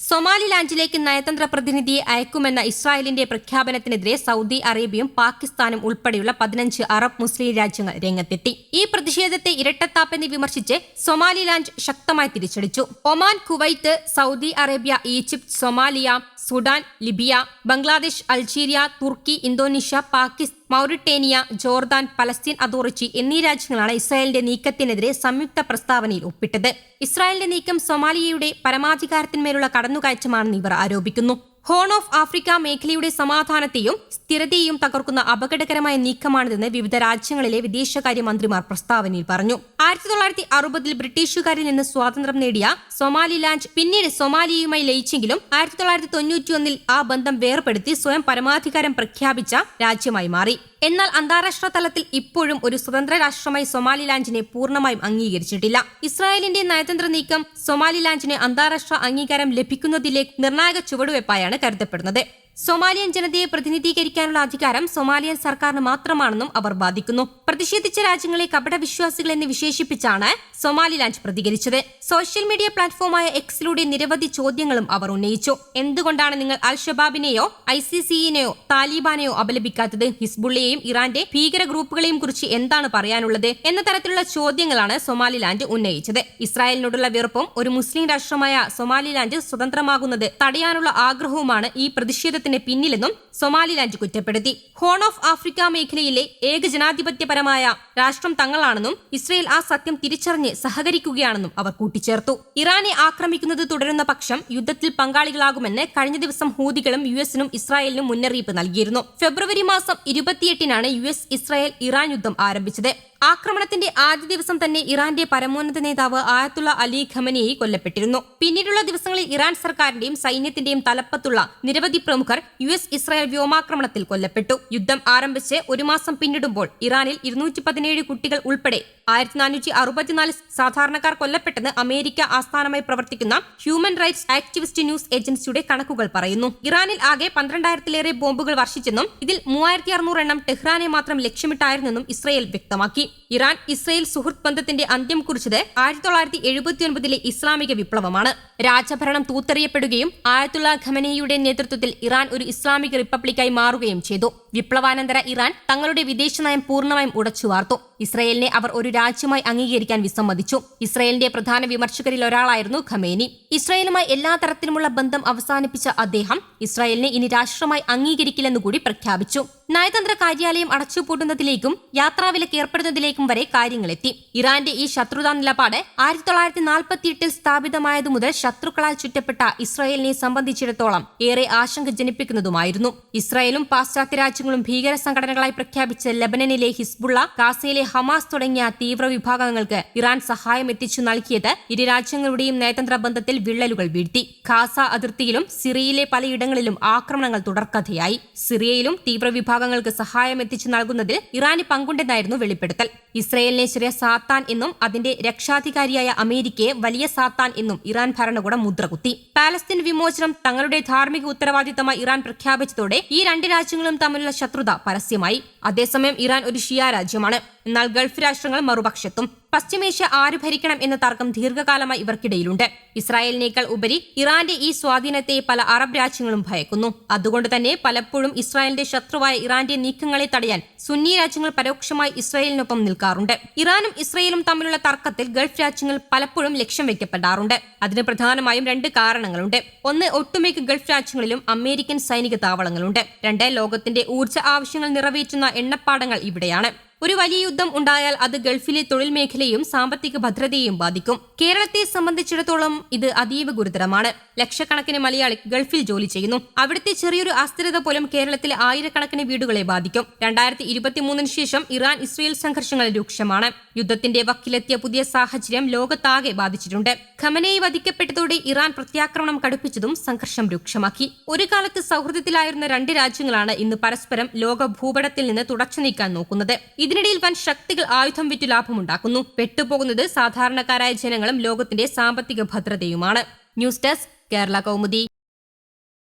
സൊമാലിലാൻഡിലേക്ക് നയതന്ത്ര പ്രതിനിധിയെ അയക്കുമെന്ന ഇസ്രായേലിന്റെ പ്രഖ്യാപനത്തിനെതിരെ സൗദി അറേബ്യയും പാകിസ്ഥാനും ഉൾപ്പെടെയുള്ള 15 അറബ് മുസ്ലിം രാജ്യങ്ങൾ രംഗത്തെത്തി. ഈ പ്രതിഷേധത്തെ ഇരട്ടത്താപ്പെന്ന് വിമർശിച്ച് സൊമാലിലാൻഡ് ശക്തമായി തിരിച്ചടിച്ചു. Oman, Kuwait, Saudi Arabia, Egypt, Somalia, Sudan, Libya, Bangladesh, Algeria, തുർക്കി, ഇന്തോനേഷ്യ, പാകിസ്ഥാൻ, മൗറിട്ടേനിയ, ജോർദാൻ, പലസ്തീൻ അതോറിറ്റി എന്നീ രാജ്യങ്ങളാണ് ഇസ്രായേലിന്റെ നീക്കത്തിനെതിരെ സംയുക്ത പ്രസ്താവനയിൽ ഒപ്പിട്ടത്. ഇസ്രായേലിന്റെ നീക്കം സൊമാലിയയുടെ പരമാധികാരത്തിന്മേലുള്ള കടന്നുകയറ്റമാണെന്ന് ഇവർ ആരോപിക്കുന്നു. ഹോൺ ഓഫ് ആഫ്രിക്ക മേഖലയുടെ സമാധാനത്തെയും സ്ഥിരതയെയും തകർക്കുന്ന അപകടകരമായ നീക്കമാണിതെന്ന് വിവിധ രാജ്യങ്ങളിലെ വിദേശകാര്യമന്ത്രിമാർ പ്രസ്താവനയിൽ പറഞ്ഞു. 1960 ബ്രിട്ടീഷുകാരിൽ നിന്ന് സ്വാതന്ത്ര്യം നേടിയ സൊമാലിലാൻഡ് പിന്നീട് സൊമാലിയയുമായി ലയിച്ചെങ്കിലും 1991 ആ ബന്ധം വേർപെടുത്തി സ്വയം പരമാധികാരം പ്രഖ്യാപിച്ച രാജ്യമായി മാറി. എന്നാൽ അന്താരാഷ്ട്ര തലത്തിൽ ഇപ്പോഴും ഒരു സ്വതന്ത്ര രാഷ്ട്രമായി സൊമാലിലാൻഡിനെ പൂർണ്ണമായും അംഗീകരിച്ചിട്ടില്ല. ഇസ്രായേലിന്റെ നയതന്ത്ര നീക്കം സൊമാലിലാൻഡിന് അന്താരാഷ്ട്ര അംഗീകാരം ലഭിക്കുന്നതിലെ നിർണായക ചുവടുവയ്പായാണ് കരുതപ്പെടുന്നത്. സൊമാലിയൻ ജനതയെ പ്രതിനിധീകരിക്കാനുള്ള അധികാരം സൊമാലിയൻ സർക്കാരിന് മാത്രമാണെന്നും അവർ വാദിക്കുന്നു. പ്രതിഷേധിച്ച രാജ്യങ്ങളെ കപടവിശ്വാസികൾ എന്ന് വിശേഷിപ്പിച്ചാണ് സൊമാലിലാൻഡ് പ്രതികരിച്ചത്. സോഷ്യൽ മീഡിയ പ്ലാറ്റ്ഫോമായ എക്സിലൂടെ നിരവധി ചോദ്യങ്ങളും അവർ ഉന്നയിച്ചു. എന്തുകൊണ്ടാണ് നിങ്ങൾ അൽ ഷബാബിനെയോ ICCനെയോ താലിബാനെയോ അപലപിക്കാത്തത്? ഹിസ്ബുള്ളയെയും ഇറാന്റെ ഭീകര ഗ്രൂപ്പുകളെയും കുറിച്ച് എന്താണ് പറയാനുള്ളത് എന്ന തരത്തിലുള്ള ചോദ്യങ്ങളാണ് സൊമാലിലാൻഡ് ഉന്നയിച്ചത്. ഇസ്രായേലിനോടുള്ള വെറുപ്പും ഒരു മുസ്ലിം രാഷ്ട്രമായ സൊമാലിലാൻഡ് സ്വതന്ത്രമാകുന്നത് തടയാനുള്ള ആഗ്രഹവുമാണ് ഈ പ്രതിഷേധത്തിന് പിന്നിലെന്നും സൊമാലിലാൻഡ് കുറ്റപ്പെടുത്തി. ഹോൺ ഓഫ് ആഫ്രിക്ക മേഖലയിലെ ഏക ജനാധിപത്യപരമായ രാഷ്ട്രം തങ്ങളാണെന്നും ഇസ്രായേൽ ആ സത്യം തിരിച്ചറിഞ്ഞ് സഹകരിക്കുകയാണെന്നും അവർ കൂട്ടിച്ചേർത്തു. ഇറാനെ ആക്രമിക്കുന്നത് തുടരുന്ന പക്ഷം യുദ്ധത്തിൽ പങ്കാളികളാകുമെന്ന് കഴിഞ്ഞ ദിവസം ഹൂതികളും US-നും ഇസ്രായേലിനും മുന്നറിയിപ്പ് നൽകിയിരുന്നു. ഫെബ്രുവരി മാസം 28-നാണ് US ഇസ്രായേൽ ഇറാൻ യുദ്ധം ആരംഭിച്ചത്. ആക്രമണത്തിന്റെ ആദ്യ ദിവസം തന്നെ ഇറാന്റെ പരമോന്നത നേതാവ് ആയത്തുള്ള അലി ഖമനേയി കൊല്ലപ്പെട്ടിരുന്നു. പിന്നീടുള്ള ദിവസങ്ങളിൽ ഇറാൻ സർക്കാരിന്റെയും സൈന്യത്തിന്റെയും തലപ്പത്തുള്ള നിരവധി പ്രമുഖർ US ഇസ്രായേൽ വ്യോമാക്രമണത്തിൽ കൊല്ലപ്പെട്ടു. യുദ്ധം ആരംഭിച്ച് ഒരു മാസം പിന്നിടുമ്പോൾ ഇറാനിൽ 217 കുട്ടികൾ ഉൾപ്പെടെ 1464 സാധാരണക്കാർ കൊല്ലപ്പെട്ടെന്ന് അമേരിക്ക ആസ്ഥാനമായി പ്രവർത്തിക്കുന്ന ഹ്യൂമൻ റൈറ്റ്സ് ആക്ടിവിസ്റ്റ് ന്യൂസ് ഏജൻസിയുടെ കണക്കുകൾ പറയുന്നു. ഇറാനിൽ ആകെ 12,000-ലേറെ ബോംബുകൾ വർഷിച്ചെന്നും ഇതിൽ 3600 എണ്ണം ടെഹ്റാനെ മാത്രം ലക്ഷ്യമിട്ടായിരുന്നെന്നും ഇസ്രായേൽ വ്യക്തമാക്കി. ഇറാൻ ഇസ്രായേൽ സുഹൃത്ത് ബന്ധത്തിന്റെ അന്ത്യം കുറിച്ചത് 1979-ലെ ഇസ്ലാമിക വിപ്ലവമാണ്. രാജഭരണം തൂത്തെറിയപ്പെടുകയും ആയത്തുള്ള ഖമനേയിയുടെ നേതൃത്വത്തിൽ ഇറാൻ ഒരു ഇസ്ലാമിക റിപ്പബ്ലിക്കായി മാറുകയും ചെയ്തു. വിപ്ലവാനന്തര ഇറാൻ തങ്ങളുടെ വിദേശനയം പൂർണ്ണമായും ഉടച്ചുവാർത്തു. ഇസ്രായേലിനെ അവർ ഒരു രാജ്യമായി അംഗീകരിക്കാൻ വിസമ്മതിച്ചു. ഇസ്രായേലിന്റെ പ്രധാന വിമർശകരിൽ ഒരാളായിരുന്നു ഖമേനി. ഇസ്രായേലുമായി എല്ലാ തരത്തിലുമുള്ള ബന്ധം അവസാനിപ്പിച്ച അദ്ദേഹം ഇസ്രായേലിനെ ഇനി രാഷ്ട്രമായി അംഗീകരിക്കില്ലെന്നു കൂടി പ്രഖ്യാപിച്ചു. നയതന്ത്ര കാര്യാലയം അടച്ചുപൂട്ടുന്നതിലേക്കും യാത്രാവിലക്ക് ഏർപ്പെടുന്നതിലേക്കും വരെ കാര്യങ്ങളെത്തി. ഇറാന്റെ ഈ ശത്രുതാ നിലപാട് 1948 സ്ഥാപിതമായതു മുതൽ ശത്രുക്കളാൽ ചുറ്റപ്പെട്ട ഇസ്രായേലിനെ സംബന്ധിച്ചിടത്തോളം ഏറെ ആശങ്ക ജനിപ്പിക്കുന്നതുമായിരുന്നു. ഇസ്രായേലും പാശ്ചാത്യ രാജ്യങ്ങളും ഭീകര സംഘടനകളായി പ്രഖ്യാപിച്ച ലെബനനിലെ ഹിസ്ബുള്ള, ഗാസയിലെ ഹമാസ് തുടങ്ങിയ തീവ്ര വിഭാഗങ്ങൾക്ക് ഇറാൻ സഹായം എത്തിച്ചു നൽകിയത് ഇരു രാജ്യങ്ങളുടെയും നയതന്ത്ര ബന്ധത്തിൽ വിള്ളലുകൾ വീഴ്ത്തി. ഗാസ അതിർത്തിയിലും സിറിയയിലെ പലയിടങ്ങളിലും ആക്രമണങ്ങൾ തുടർക്കഥയായി. സിറിയയിലും തീവ്ര വിഭാഗങ്ങൾക്ക് സഹായം എത്തിച്ചു നൽകുന്നതിൽ ഇറാന് പങ്കുണ്ടെന്നായിരുന്നു വെളിപ്പെടുത്തൽ. ഇസ്രായേലിനെ ചെറിയ സാത്താൻ എന്നും അതിന്റെ രക്ഷാധികാരിയായ അമേരിക്കയെ വലിയ സാത്താൻ എന്നും ഇറാൻ ഭരണകൂടം മുദ്രകുത്തി. പാലസ്തീൻ വിമോചനം തങ്ങളുടെ ധാർമ്മിക ഉത്തരവാദിത്തമായി ഇറാൻ പ്രഖ്യാപിച്ചതോടെ ഈ രണ്ട് രാജ്യങ്ങളും തമ്മിലുള്ള ശത്രുത പരസ്യമായി. അതേസമയം ഇറാൻ ഒരു ഷിയ രാജ്യമാണ്. എന്നാൽ ഗൾഫ് രാഷ്ട്രങ്ങൾ മറുപക്ഷത്തും. പശ്ചിമേഷ്യ ആര് ഭരിക്കണം എന്ന തർക്കം ദീർഘകാലമായി ഇവർക്കിടയിലുണ്ട്. ഇസ്രായേലിനേക്കാൾ ഉപരി ഇറാന്റെ ഈ സ്വാധീനത്തെ പല അറബ് രാജ്യങ്ങളും ഭയക്കുന്നു. അതുകൊണ്ട് തന്നെ പലപ്പോഴും ഇസ്രായേലിന്റെ ശത്രുവായ ഇറാന്റെ നീക്കങ്ങളെ തടയാൻ സുന്നി രാജ്യങ്ങൾ പരോക്ഷമായി ഇസ്രായേലിനൊപ്പം നിൽക്കാറുണ്ട്. ഇറാനും ഇസ്രായേലും തമ്മിലുള്ള തർക്കത്തിൽ ഗൾഫ് രാജ്യങ്ങൾ പലപ്പോഴും ലക്ഷ്യം വെക്കപ്പെടാറുണ്ട്. അതിന് പ്രധാനമായും 2 കാരണങ്ങളുണ്ട്. ഒന്ന്, ഒട്ടുമിക്ക ഗൾഫ് രാജ്യങ്ങളിലും അമേരിക്കൻ സൈനിക താവളങ്ങളുണ്ട്. 2, ലോകത്തിന്റെ ഊർജ്ജ ആവശ്യങ്ങൾ നിറവേറ്റുന്ന എണ്ണപ്പാടങ്ങൾ ഇവിടെയാണ്. ഒരു വലിയ യുദ്ധം ഉണ്ടായാൽ അത് ഗൾഫിലെ തൊഴിൽ മേഖലയും സാമ്പത്തിക ഭദ്രതയെയും ബാധിക്കും. കേരളത്തെ സംബന്ധിച്ചിടത്തോളം ഇത് അതീവ ഗുരുതരമാണ്. ലക്ഷക്കണക്കിന് മലയാളി ഗൾഫിൽ ജോലി ചെയ്യുന്നു. അവിടുത്തെ ചെറിയൊരു അസ്ഥിരത പോലും കേരളത്തിലെ ആയിരക്കണക്കിന് വീടുകളെ ബാധിക്കും. 2023 ശേഷം ഇറാൻ ഇസ്രായേൽ സംഘർഷങ്ങൾ രൂക്ഷമാണ്. യുദ്ധത്തിന്റെ വക്കിലെത്തിയ പുതിയ സാഹചര്യം ലോകത്താകെ ബാധിച്ചിട്ടുണ്ട്. ഖമനേയി വധിക്കപ്പെട്ടതോടെ ഇറാൻ പ്രത്യാക്രമണം കടുപ്പിച്ചതും സംഘർഷം രൂക്ഷമാക്കി. ഒരു കാലത്ത് സൗഹൃദത്തിലായിരുന്ന 2 രാജ്യങ്ങളാണ് ഇന്ന് പരസ്പരം ലോക ഭൂപടത്തിൽ നിന്ന് തുടച്ചു നീക്കാൻ നോക്കുന്നത്. ഇതിനിടയിൽ വൻ ശക്തികൾ ആയുധം വിറ്റ് ലാഭമുണ്ടാക്കുന്നു. പെട്ടുപോകുന്നത് സാധാരണക്കാരായ ജനങ്ങളും ലോകത്തിന്റെ സാമ്പത്തിക ഭദ്രതയുമാണ്. News desk, Kerala Kaumudi.